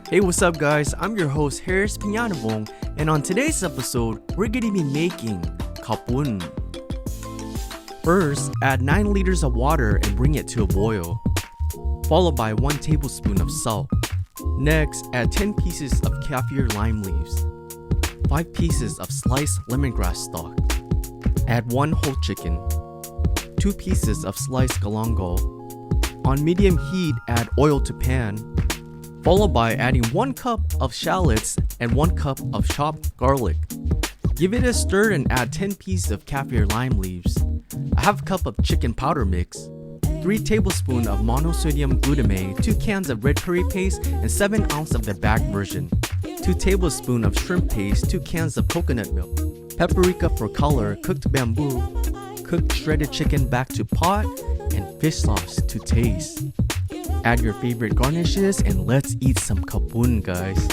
Hey, what's up guys? I'm your host Harris Pinyanavong, and on today's episode, we're gonna be making Khao Poon. First, add 9 liters of water and bring it to a boil, followed by 1 tablespoon of salt. Next, add 10 pieces of Kaffir Lime Leaves, 5 pieces of sliced lemongrass stalk. Add 1 whole chicken, 2 pieces of sliced galangal. On medium heat, add oil to pan, followed by adding 1 cup of shallots and 1 cup of chopped garlic. Give it a stir and add 10 pieces of Kaffir Lime Leaves, a half cup of chicken powder mix, 3 tablespoons of monosodium glutamate, 2 cans of red curry paste, and 7 ounces of the bag version, 2 tablespoons of shrimp paste, 2 cans of coconut milk, paprika for color, cooked bamboo, cooked shredded chicken back to pot, and fish sauce to taste. Add your favorite garnishes and let's eat some Khao Poon, guys.